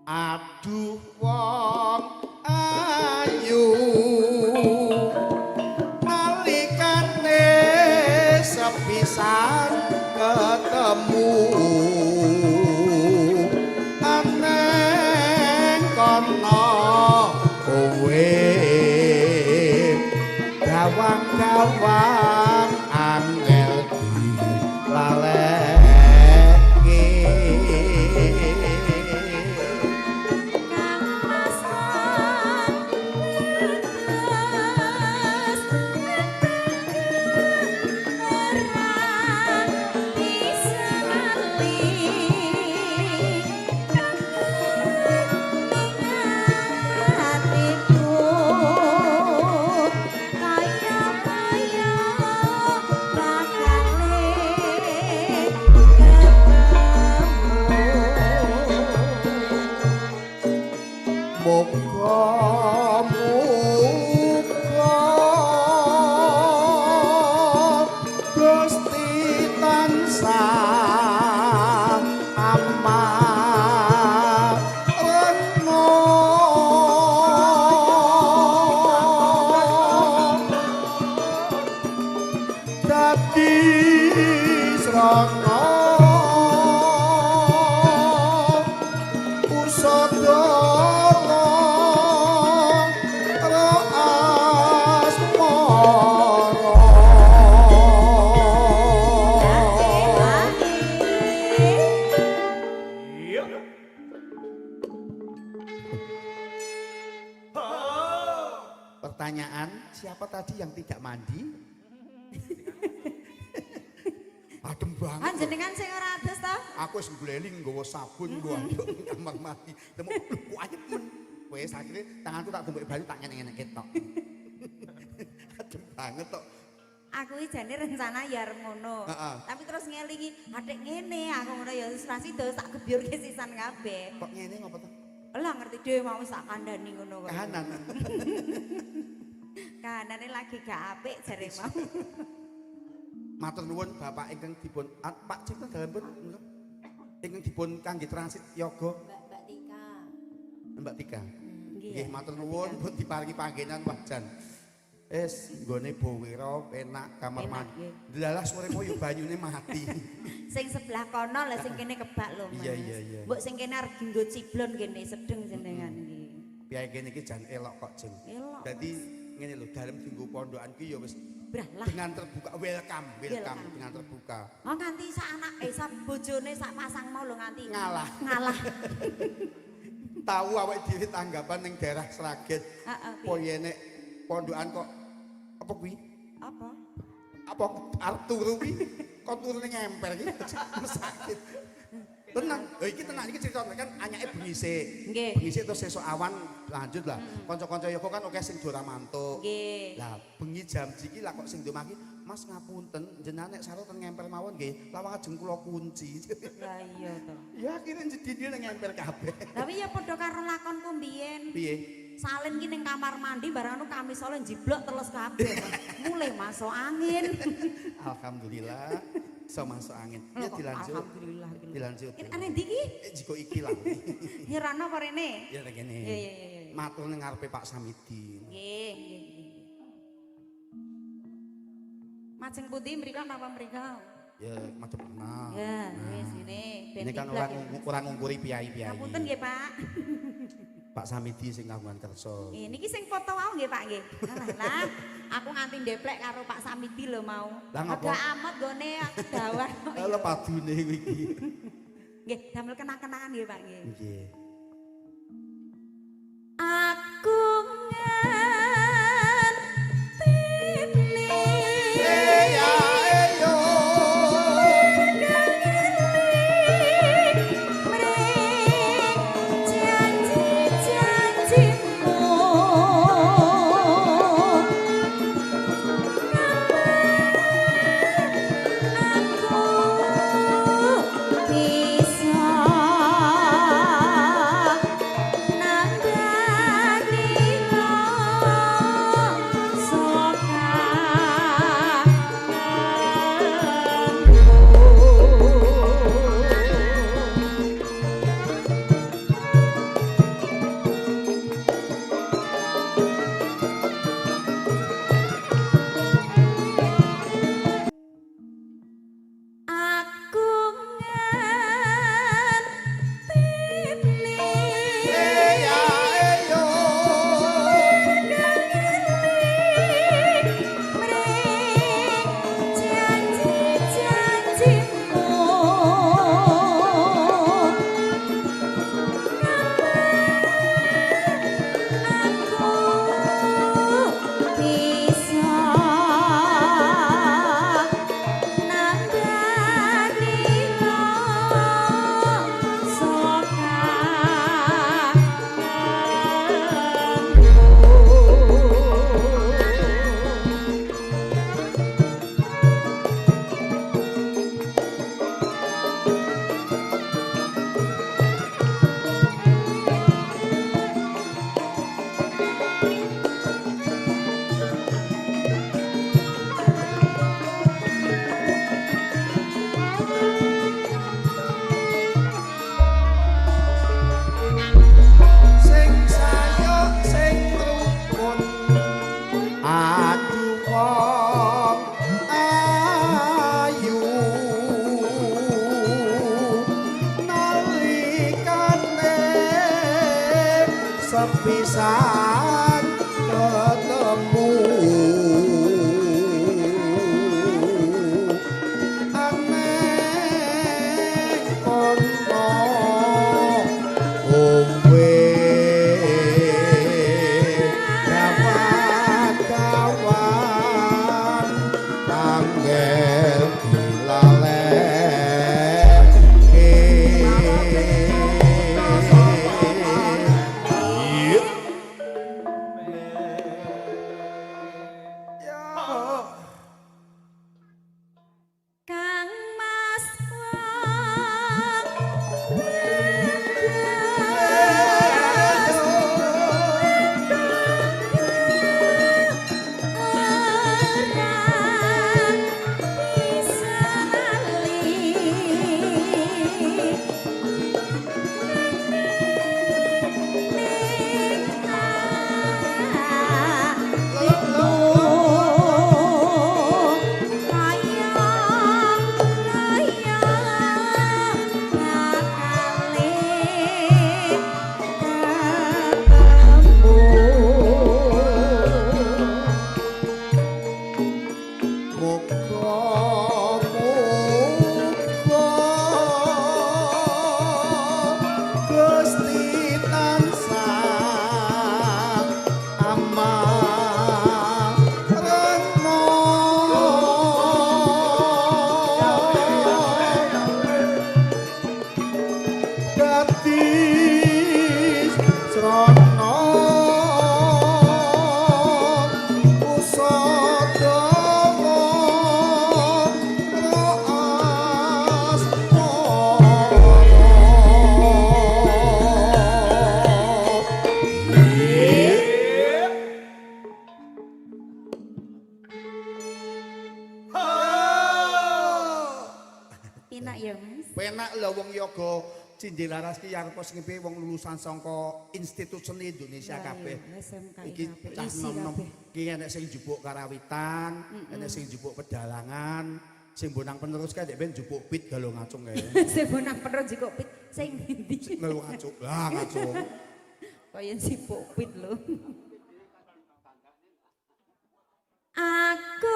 Aduh wong ayu nalikane sepisan ketemu aneng kono kowe gawang-gawang angel dilaleki Pertanyaan, siapa tadi yang tidak mandi? Adem banget. Panjenengan sing ora adus to? Aku wis ngleling nggawa sabun nggawa anduk kamar mandi. Temu kuayep men. Wis akhire tanganku tak tumbuk banyu tak nyenek-nyenek ketok. Adem banget tok. Aku iki jane rencana ya arep ngono. Tapi terus ngelingi, atik ngene aku ngono ya wis rasido tak gebyurke sisan kabeh. Kok ngene ngopo to? Lah ngerti dhewe mau sak kandhani ngono kok. Kahanan. Kahanane lagi gak apik jare mau. Matur nuwun Bapak ingkang dipun Pak Cinten dalam pun ingkang dipun kangge transit yoga Mbak Tika. Mbak Tika. Nggih matur nuwun pun diparingi panggenan wajan. Nggone Bowira enak kamar mandi. Dalah soremo yo banyune mati. Sing sebelah kono lah sing kene kebak lho Mas. Iya. Mbok sing kene arep dienggo ciblon kene sedeng jenengan iki. Piye kene iki jan elok kok Jeng. Dadi ngene lho dalem dienggo pondokan ki ya wis dengan terbuka welcome dengan terbuka. Oh nganti sak anake sak bojone sak pasang mau lho nganti ngalah. Tahu awake dhewe tanggapan ning daerah Sragen. Poye nek pondokan kok apa kuwi? Apa arep turu kuwi? Kok turune ngemper iki sakit. Tenang, iki tenang iki cerita kan anyake bengi sik. Bengi sik terus sesuk awan lanjut lah. Kanca-kanca Yoko kan oke sing dora mantuk. Lah bengi jam iki lah kok sing domaki, Mas ngapunten jenengan nek sareng ten ngemper mawon nggih, lawang ajeng kula kunci. Lah iya to. Ya akhire jedine ning ngemper kabeh. Tapi ya padha karo lakonku mbiyen. Piye? Salin ki ning kamar mandi barang anu kamisole jiblok terus kabeh. Mulai masuk angin. Alhamdulillah. Bisa masuk angin. Ya dilanjut. Alhamdulillah. Dilanjut. Ana ndi ki? Jiko iki lah. Nyerana apa rene? Ya rene. Iya. Matur ning ngarepe Pak Samidi. Nggih. Maceng putih mrika napa mrika? Ya macam kenal. Ya, wis ini ben ini kan orang ngungkuri piyai-piyai. Ngapunten nggih, Pak. Pak Samidi sing kagungan kersa. Niki sing foto wau nggih, Pak nggih. Lah, aku nganti ndeplek karo Pak Samidi lho mau. Agak amat gone dawan. Lha padune kuwi iki. Nggih, damel kenang-kenangan nggih, Pak nggih. Nggih. Aku bisa sepisan ketemu aneh kono kowe kawan-kawan tanggal Cindilaras ki arep ngepe wong lulusan saka Institut Seni Indonesia kabeh. Iki cah nom-nom ki enek sing njupuk karawitan, enek sing njupuk pedalangan, sing bonang penerus kae ben njupuk pit galo ngacung kae. Sing bonang penerus njupuk pit sing ndi? Melu ngacung. Lah ngacung. Kaya njupuk pit lho. Aku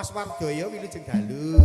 Mas Wardoyo Wilujeng Dalu.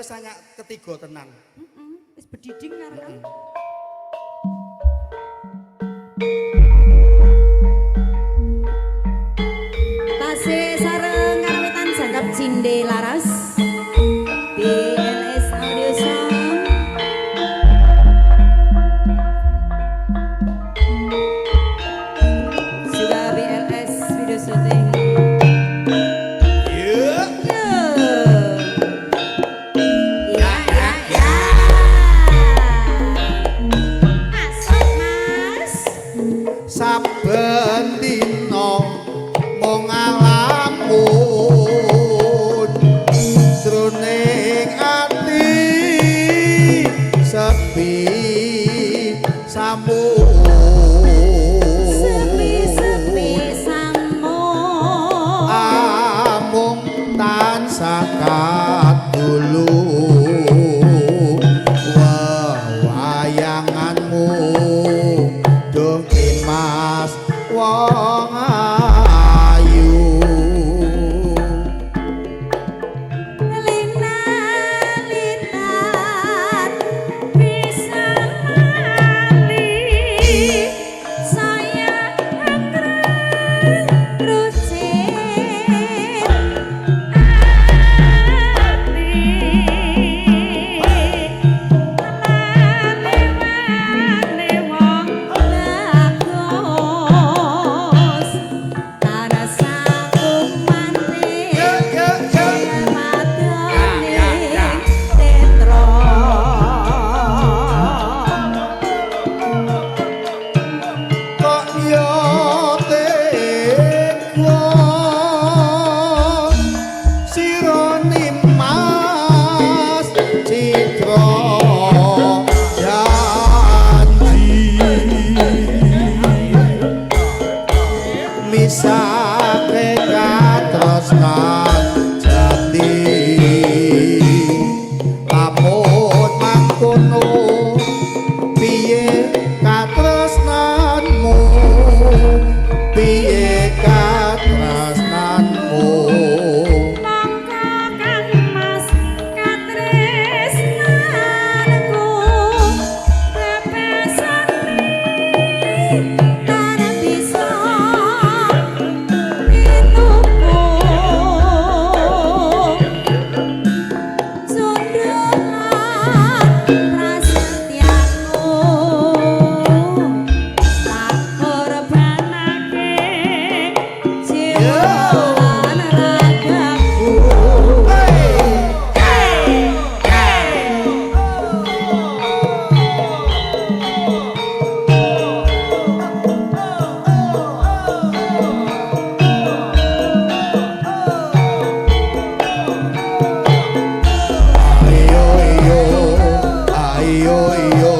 wis nanya ketiga tenan. Wis bediding karo. Tasih sareng kawitan jangkap cinde laras. BLS Audio Sound. Juga BLS Video Shooting. Saben dina mung ngalamun jroning ati sepi samun amung tansah kadulu wayanganmu duh Mas wong ayu lina-linan bisa lali sayang rucin ati wong lagos tanah sakum manting madone tetro kok yo teko sirone Mas Citra janji misake katresnan jati lamun mangkono piye katresnanmu piye katresnanmu mangka kang mas katresnanku repesani tanah bisa pituku sundulan prasetyaku tak korbanake jiwa lan ragaku ayo iyo ayo iyo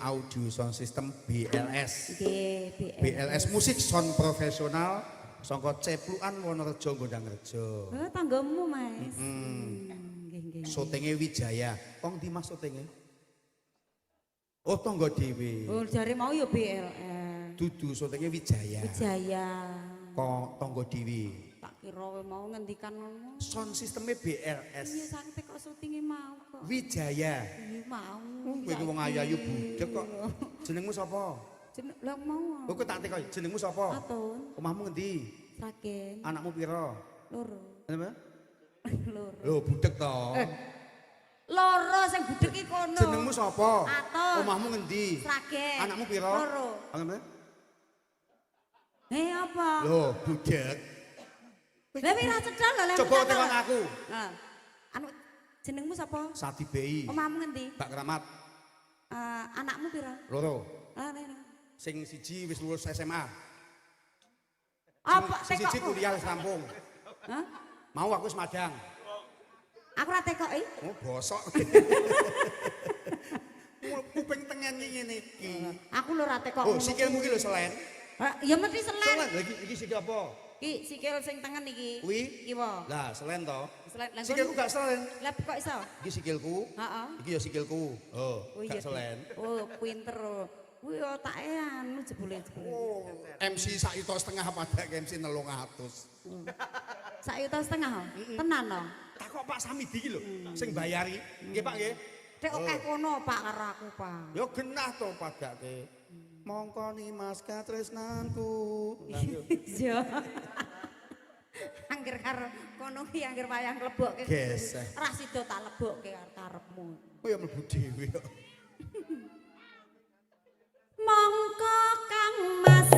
Audio Sound System BLS. Nggih, BLS musik sound profesional saka Ceplukan Wonorejo Gondangrejo. Oh, tanggamu, Mas. Nggih. Syutinge Wijaya. Wong ndi Mas syutinge? Oh, tangga dhewe. Oh, jare mau ya BLS. Dudu syutinge Wijaya. Wijaya. Kok tangga dhewe. Tak kira kowe mau ngendikan ngono. Sound sistemnya BLS. Iya, sakte kok syutinge mau kok. Wijaya. Iya, mau. Kowe iki wong ayu-ayu budek kok. Jenengmu sapa? Lah mau. Kowe tak teko, jenengmu sapa? Atun. Omahmu ngendi? Sragen. Anakmu pira? Loro. Kenapa? Loro. Lho, budek to. Loro sing budek iki kono. Jenengmu sapa? Atun. Omahmu ngendi? Sragen. Anakmu pira? Loro. Kenapa? Apa? Lho, budek. Lah wis cedhal lho. Coba tekan aku. Nah. Anu jenengmu sapa? Sati Bei. Omahmu ngendi? Mbak Kramat. Anakmu pira? Loro. Nene. Sing siji wis lulus SMA. Apa Sing siji tekokku? kuliah wis rampung. Hah? Mau aku wis madang. Aku ora tekoki. Oh, bosok. Kuping tengen ngene iki. Aku lho ora tekok. Oh, sikilmu iki lho selen. Ya mesti selen. Selen lagi iki sikil apa? Ki sikil sing tengen iki. Kuwi? Iki wae. Lah, selen to. Selen. Lah Sikilku gak selen. Lah kok iso? Iki sikilku. Heeh. Iki ya sikilku. Oh, iya. gak selen. Oh, pinter. Kuwi otake anu jebule. Oh, MC sak yuta setengah padha MC 300. Sak yuta setengah. Tenan to? Takok Pak Samidi iki lho, sing bayari. Nggih, Pak nggih. Dek akeh kono Pak karo aku, Pak. Ya genah to padake. Mongko Nimas katresnanku. Iya. Angger karo kono ki angger wayang lebokke. Geseh. Ora sida tak lebokke karo karepmu. Kowe ya mlebu dhewe kok. Mongko Kang Mas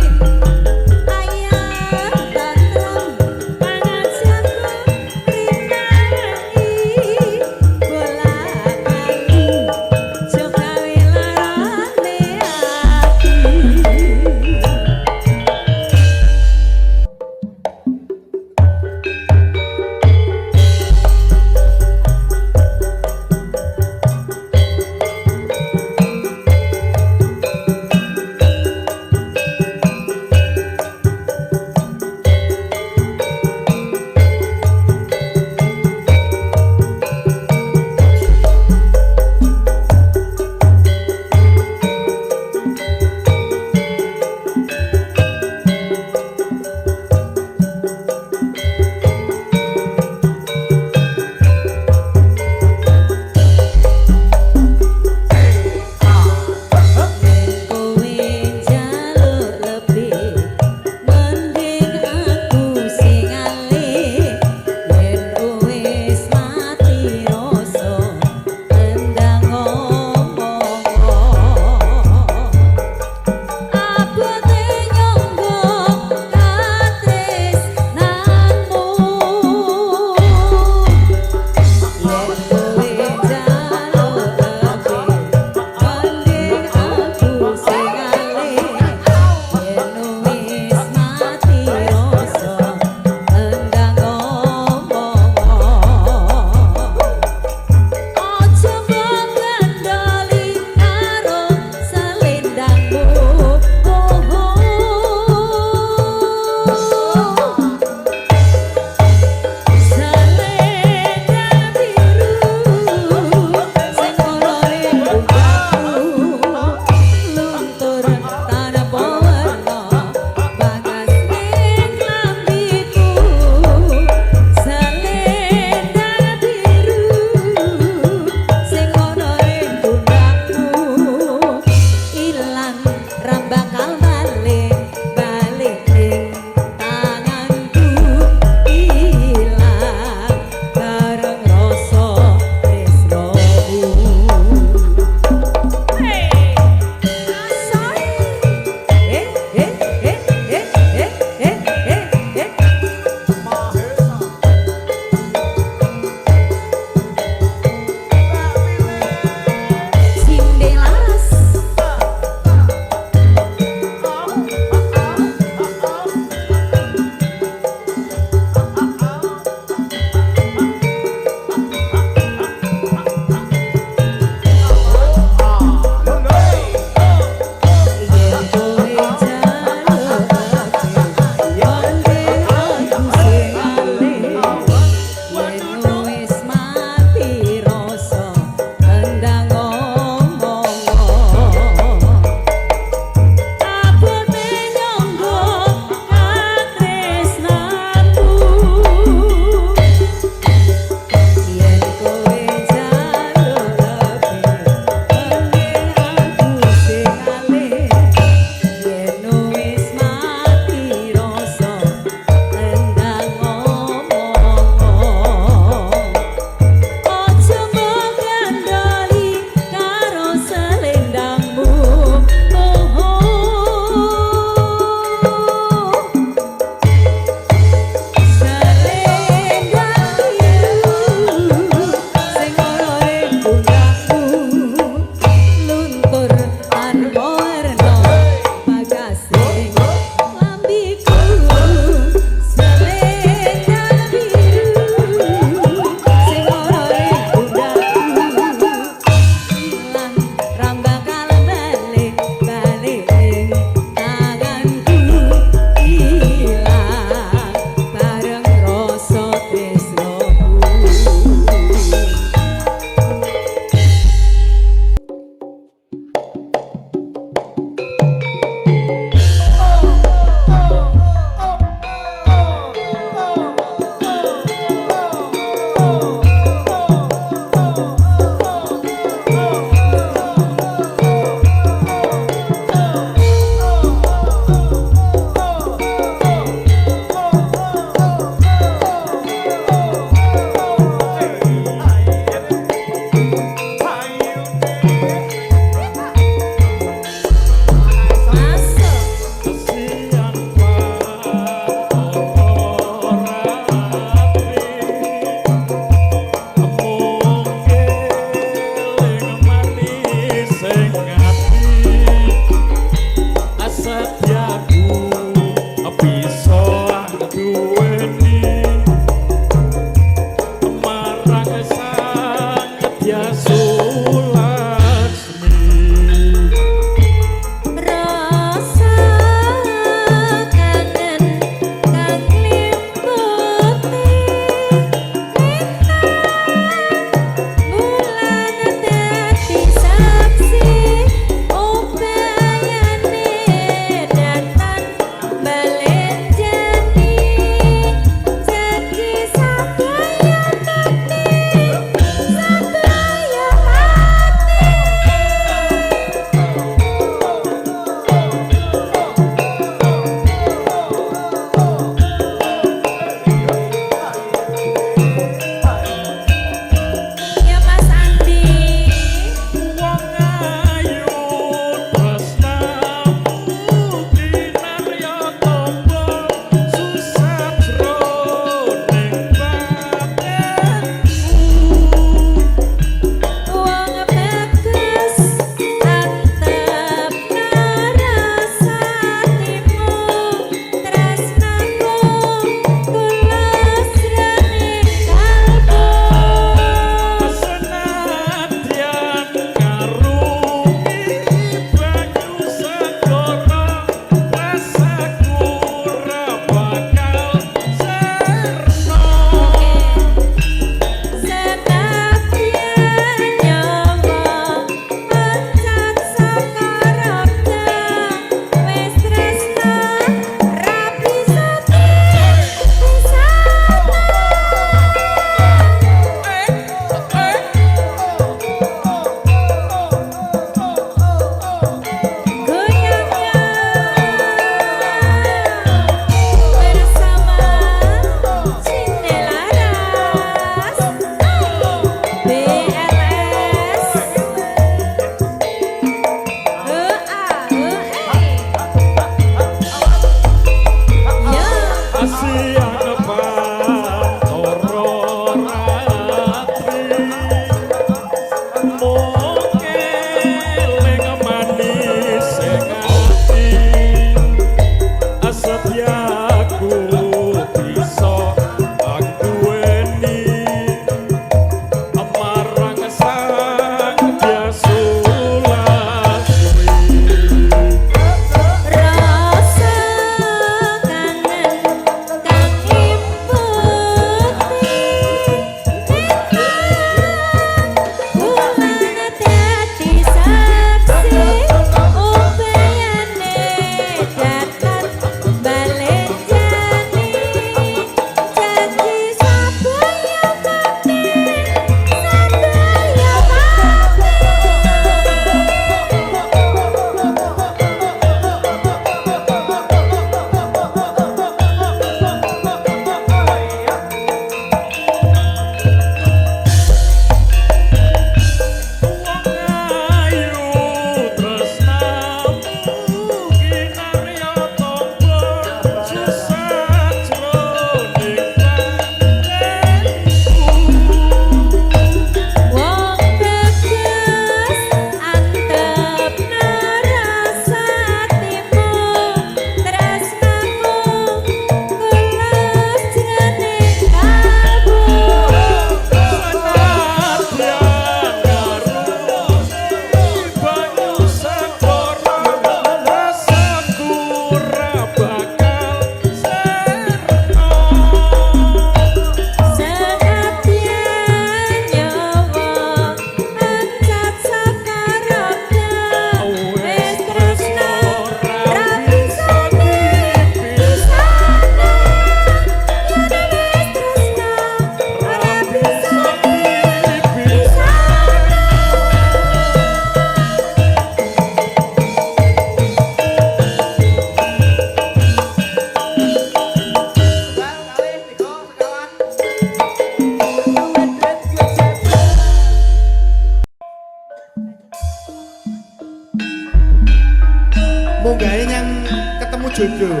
jodoh.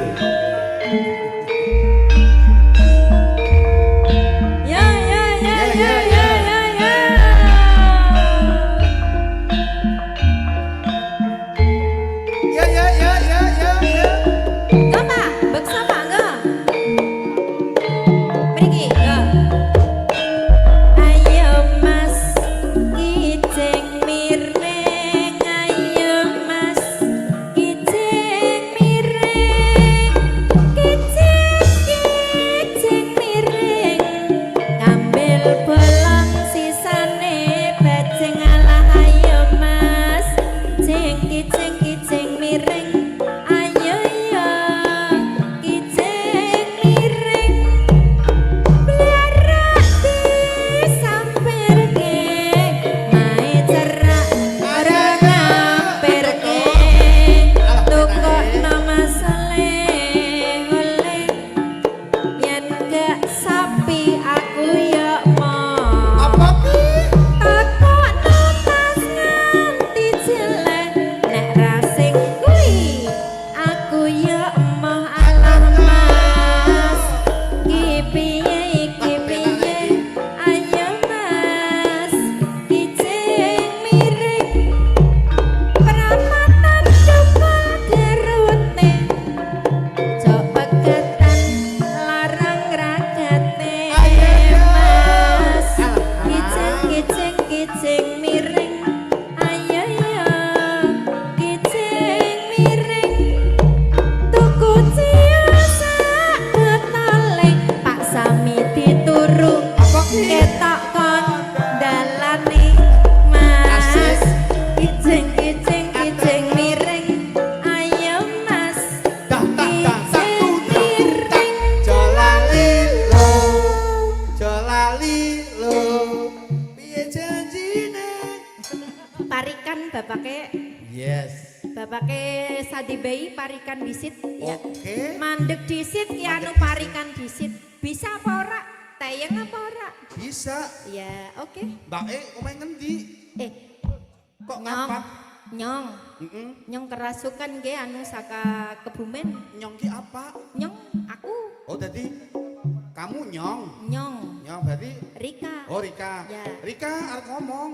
Ya ya ya ya ya ya ya. Ya ya ya ya ya ya. Apa? Beksa Pak enggak? Mriki, ya. Ayo Mas, kijing miring. Ayo Mas, kijing miring. Kijing miring. Ngambil bolong sisane bajing alah ayo Mas. Kijing miring. Ayo ya, kijing miring. Blarak disampirke, mae cerak ora ngampirke. Tukokno masaleh oleh, yen gak sapi aku ya mau. Apa ki? Takokno tas nganti jelek, nek rasing kuwi aku ya emoh alah Mas. Ki piye iki piye? Ayo Mas, kijing miring. Pramatan dukul gerune, jok pegatan larang ragate. Mas, kijing miring. Ayo ya, kijing miring. Tuku ciasa betole, Pak Sami dituru. Apa ki? Ketok kon dalane Mas. Kijing miring. Ayo Mas, Dah tak dah kijing miring. Jolalilo, jolalilo. Piye janjine? Parikan bapake, Yes. bapake Sadi Bayi parikan disit ya. Oke. Mandek disit ki anu parikan disit. Bisa apa ora? Tayang apa ora? Bisa. Ya, oke. Mbak omahe ngendi? Eh, Kok nyong, ngapak? nyong, Heeh. nyong kerasukan ge anu saka Kebumen. Nyong ki apa? Nyong, aku, Oh, tadi kamu nyong. nyong, Nyong berarti Rika. oh Rika. Ya. Rika arep ngomong.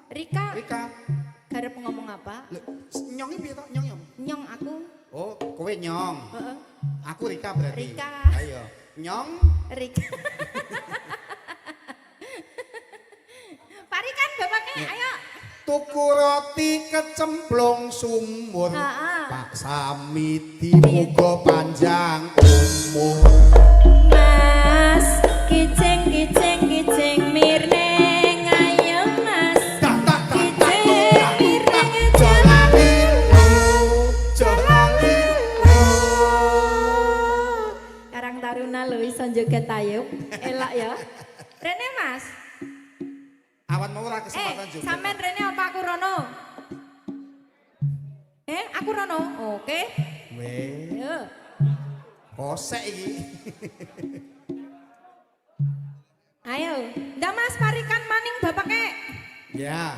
Rika, Rika. garep ngomong apa? Lho, nyong iki piye to? Nyong nyong. Nyong aku, Oh, kowe nyong. heeh, Aku Rika berarti. Rika. Ayo. Nyong. Rika. Parikan bapaknya, Ya. ayo. Tuku roti kecemplung sumur. Ah, ah. Pak Sami dimuga panjang umur. Mas, kijing miring. Ayo Mas, Tak tak tak tak kijing miring. Jolalilo, jolalilo. Karang Taruna lho iso joget tayub. Elak ya. Rene Mas. Awan mau ora kesempatan juga. Sampean Rene apa aku Rono? Aku Rono. Oke. Weh, Yo. kosek iki. Ayo, ndak Mas parikan maning bapake. Ya.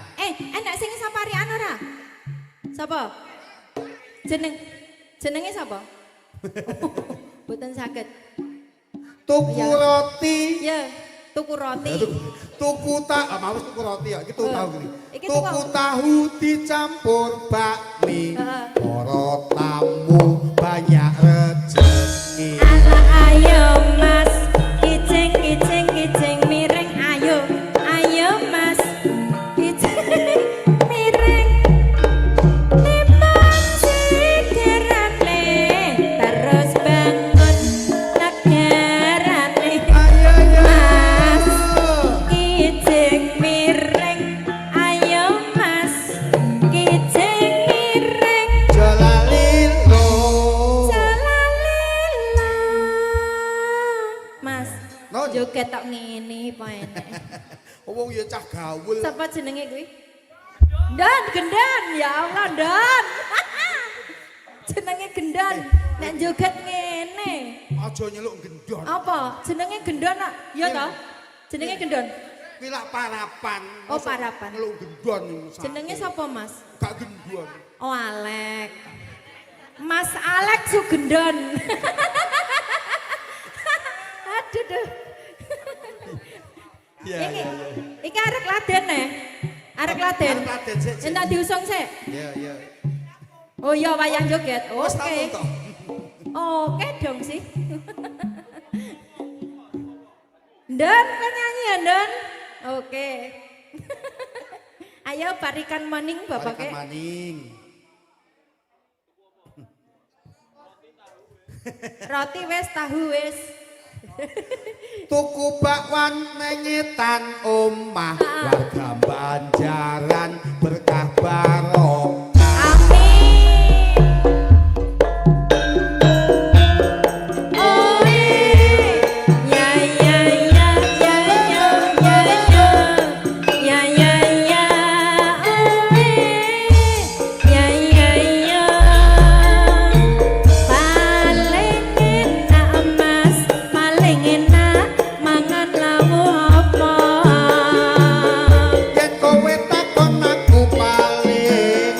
Enak sing saparian ora? Sapa? Jenenge sapa? Boten saged. Tuku Ya. roti. Ya, tuku roti. Tuku mau tuku roti ya, iki tuku tahu gini. Iki Tuku tuku. tahu dicampur bakmi. Heeh. Para tamu banyak rezeki. Alah ayo Mas, kijing miring. Ayo Mas, kijing miring. Timbang sikirane, terus bangun negarane. Ayo ya. Mas, kijing miring. Ayo Mas, kijing miring. Jolalilo. Jalalila. Mas, No. joget tok ngene apa enek. Wong ya cah gaul. Sapa jenenge kuwi? Dan Gendan, ya Allah Dan. Jenenge Gendan. Nek joget ngene. Aja nyeluk gendon. Apa? Jenenge Gendon nak? Ya toh? Jenenge Gendon. Kuwi lak parapan. Oh, Masa parapan. Nyeluk gendon. Jenenge sapa Mas? Gak gendon. Oh Alek. Mas Alex Sugendon. Aduh duh. Iya, iya. Iki arek Laden nih. Arek Laden. Entar diusung sik. Iya, iya. Oh iya wayang joget. Wes Oke. tampung toh. Oke dong sih. Dan penyanyi ya Dan. Oke. Ayo barikan maning Bapak Barikan maning. Roti wes tahu wes. Tuku bakwan nengetan omah warga Banjaran berkah barokah. Amin. Oh ya ya ya ya ya ya ya ya ya ya oh ya ya ya paling enak mas paling enak mangan lawu apa Yen kowe takon aku paling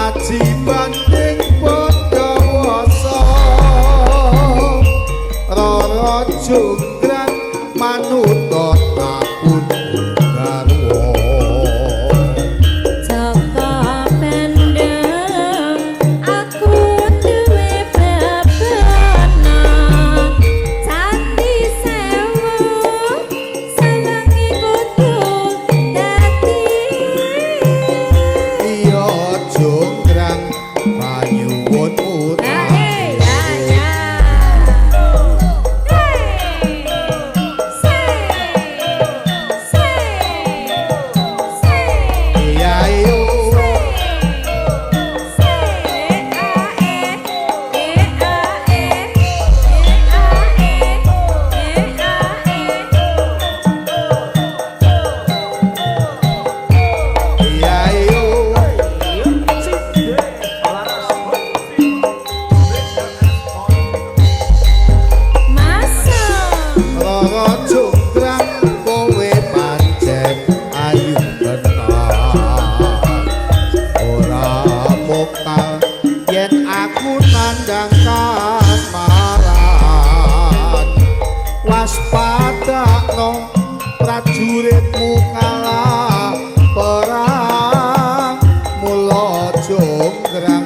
Aji banding padha wasa jonggrang manut aku garwa Joko pendem aku duwe bebana Candi sewu sawangi kudu dadi iya jonggrang panyuwun waspadakno prajuritmu kalah perang mula jonggrang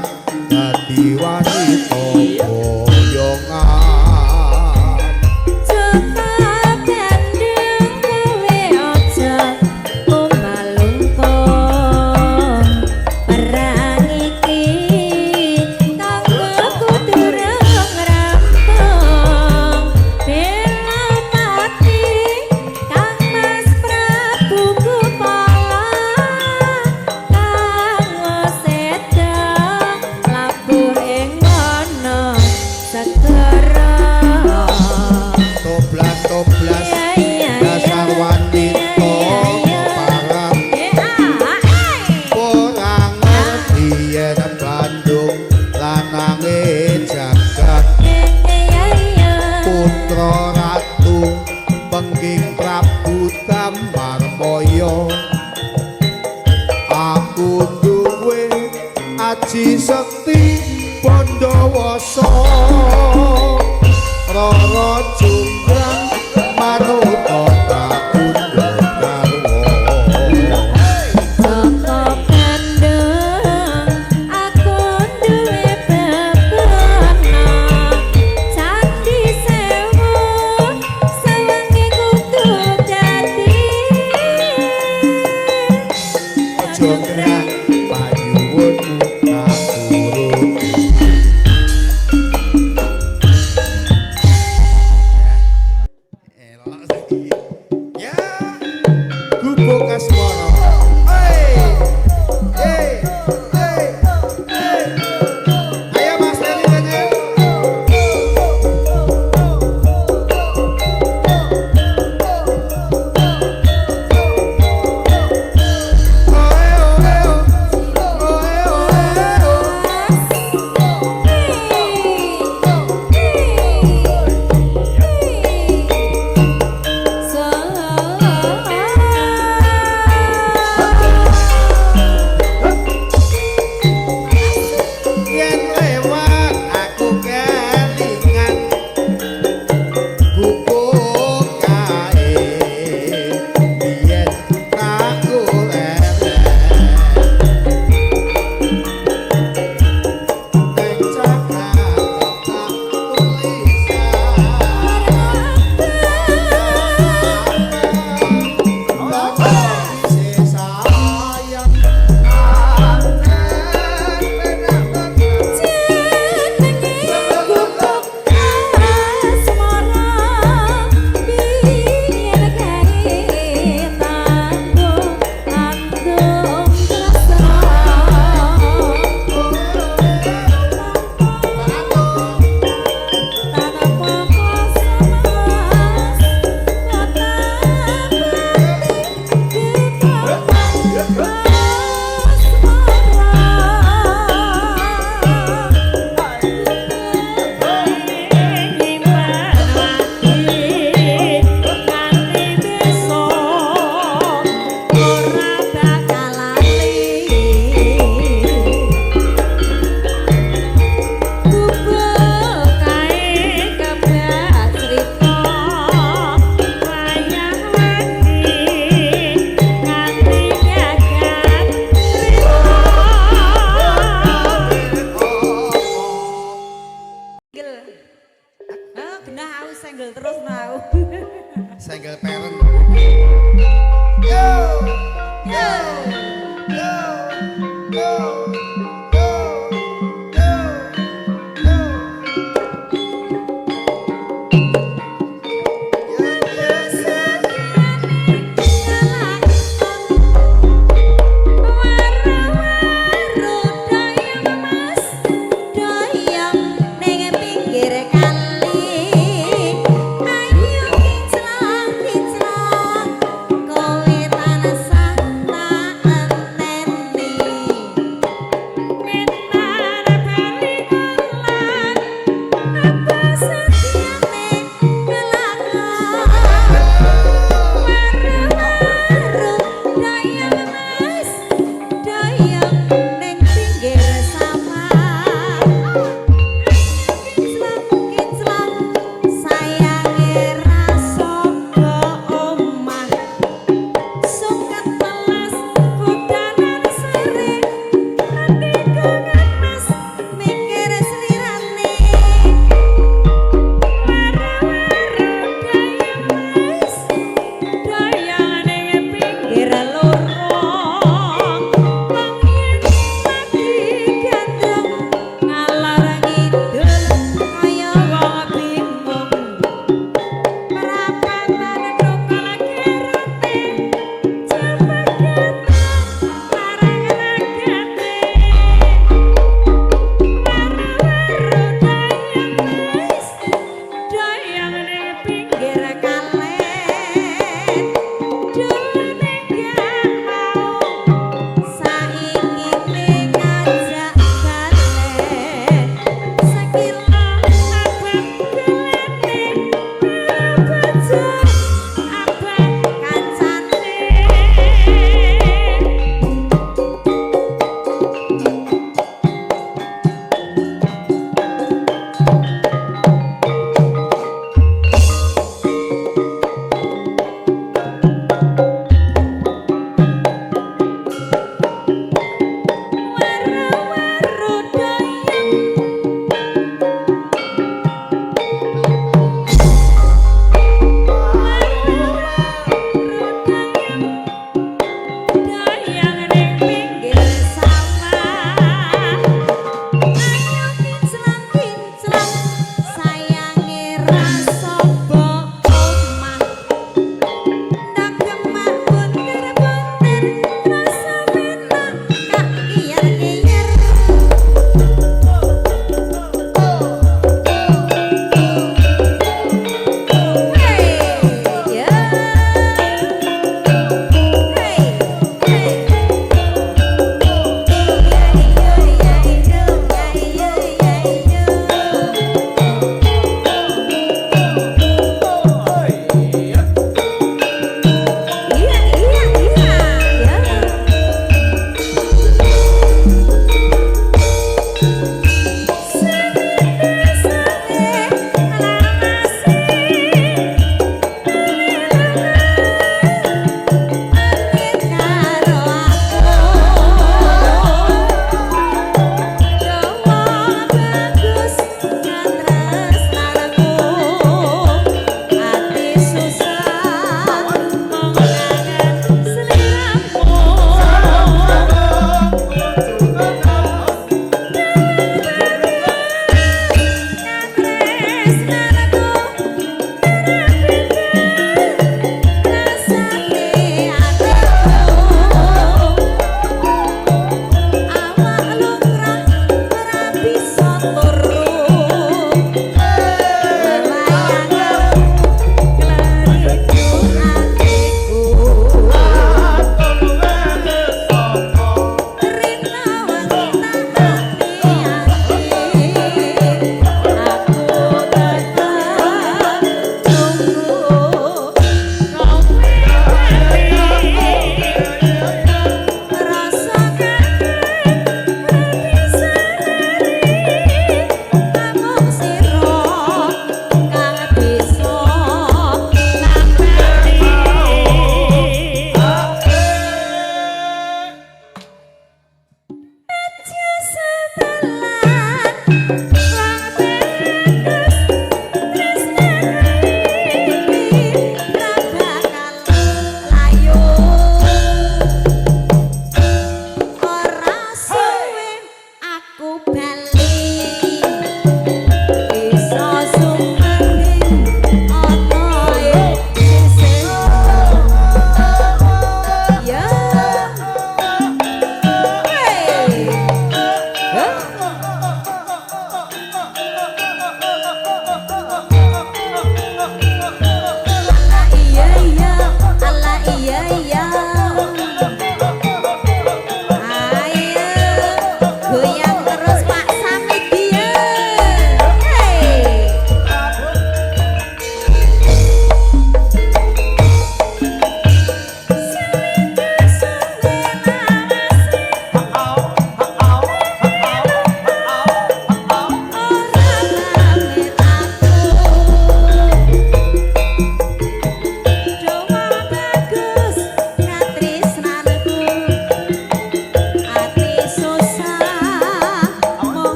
dadi wanita boyongan Joko pendem kowe aja kumalungkung perang iki kanggo kudu rampung bela mati Kang Mas Prabu Kupala kang sedang labur ing mana segera toblas dasar wanita parang ora ngerti yen Bandung lanange jagat putra ratu pengging Prabu Damarmaya aku duwe aji sekti Pandawasa Rara jonggrang manut aku garwa Joko pendem aku duwe bebana Candi sewu sawangi kudu dadi jonggrang panyuwunmu katuruti senggol terus mau. Senggol peren. Yo. Yo. Yo. Yo. Yo. Yo. Yo. Pinggir kali ayo kinclong kinclong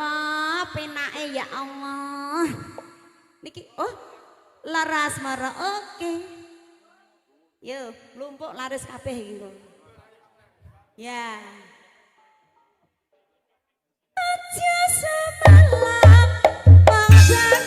Allah, penake ya Allah. Niki, oh, laras marah, oke. Yo, lumpuk laris kabeh iki. Ya. Aja semalam bangsa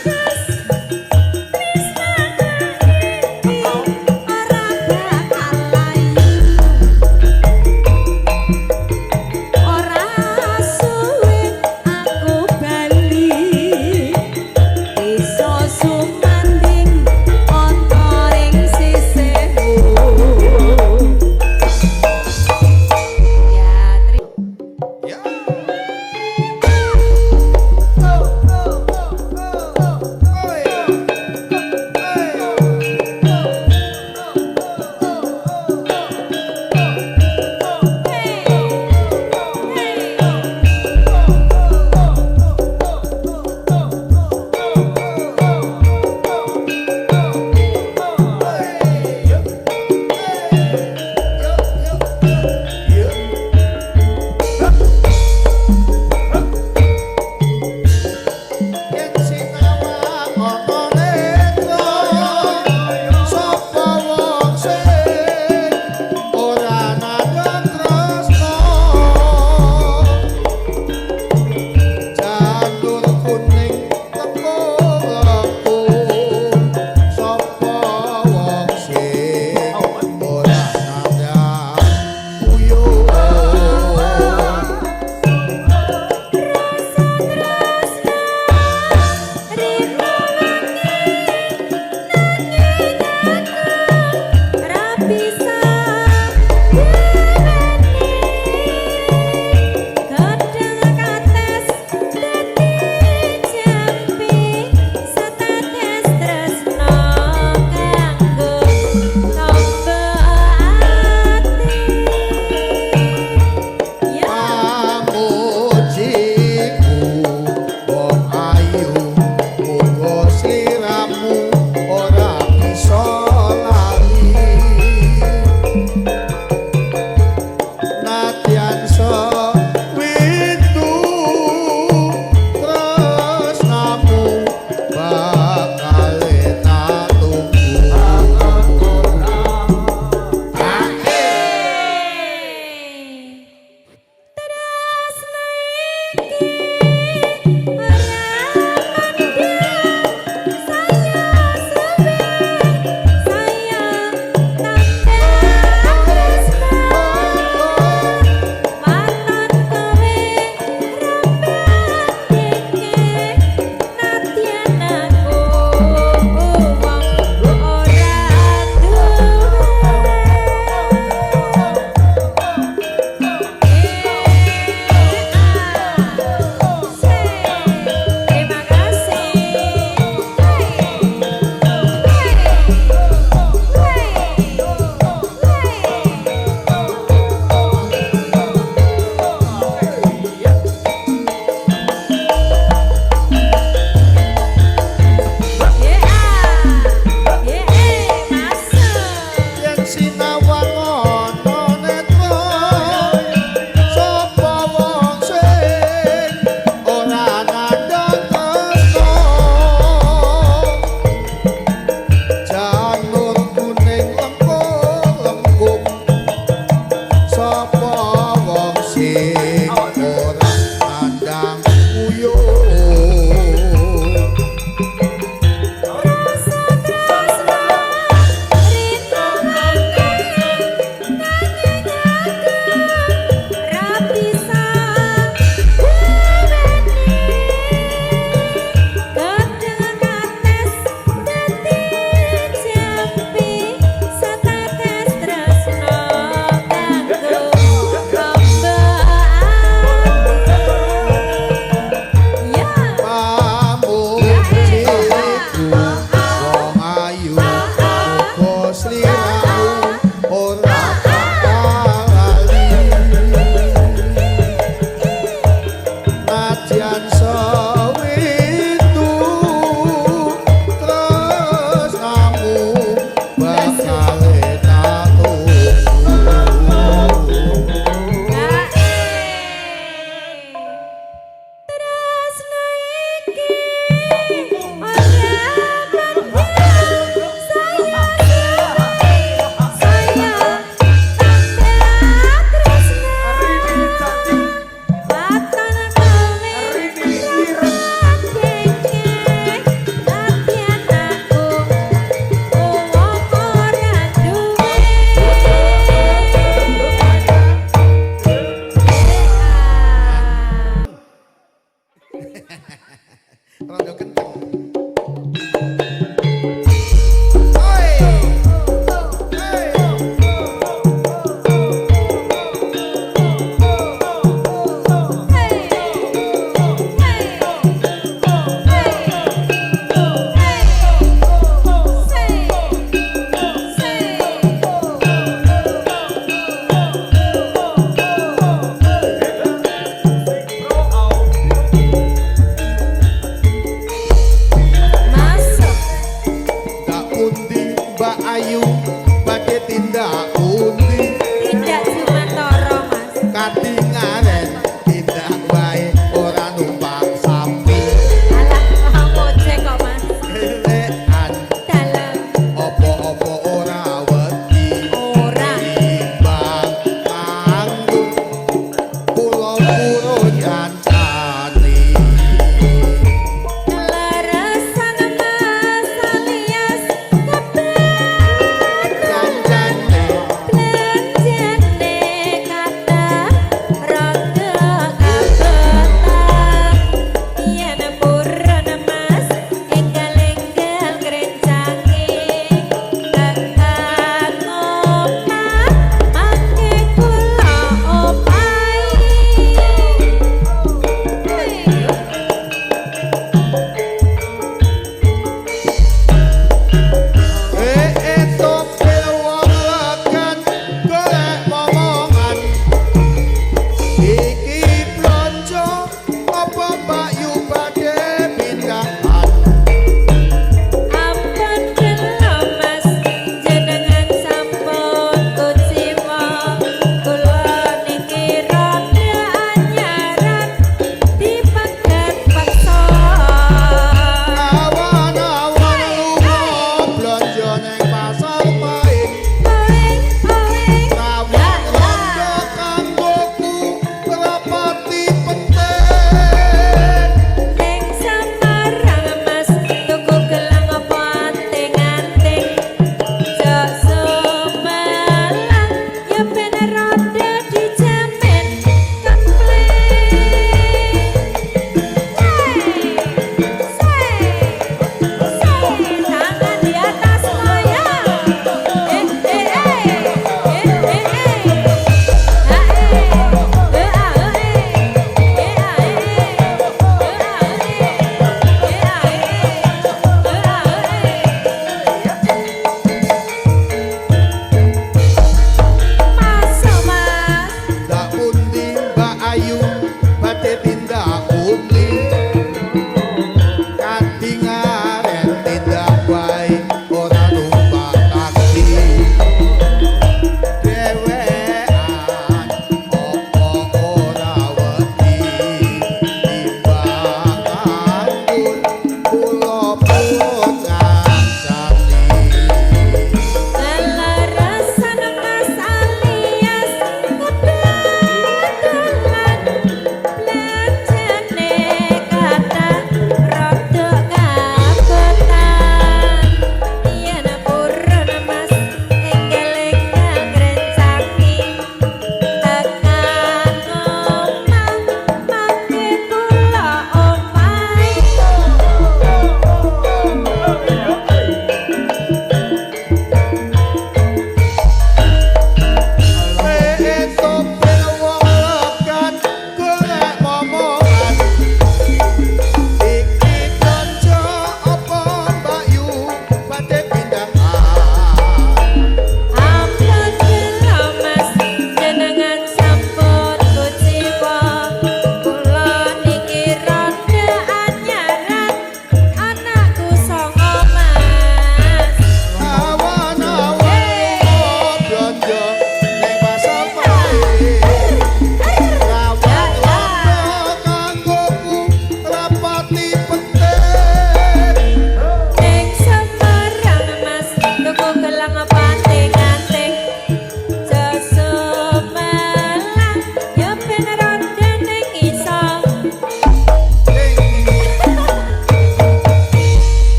Rondo kenceng.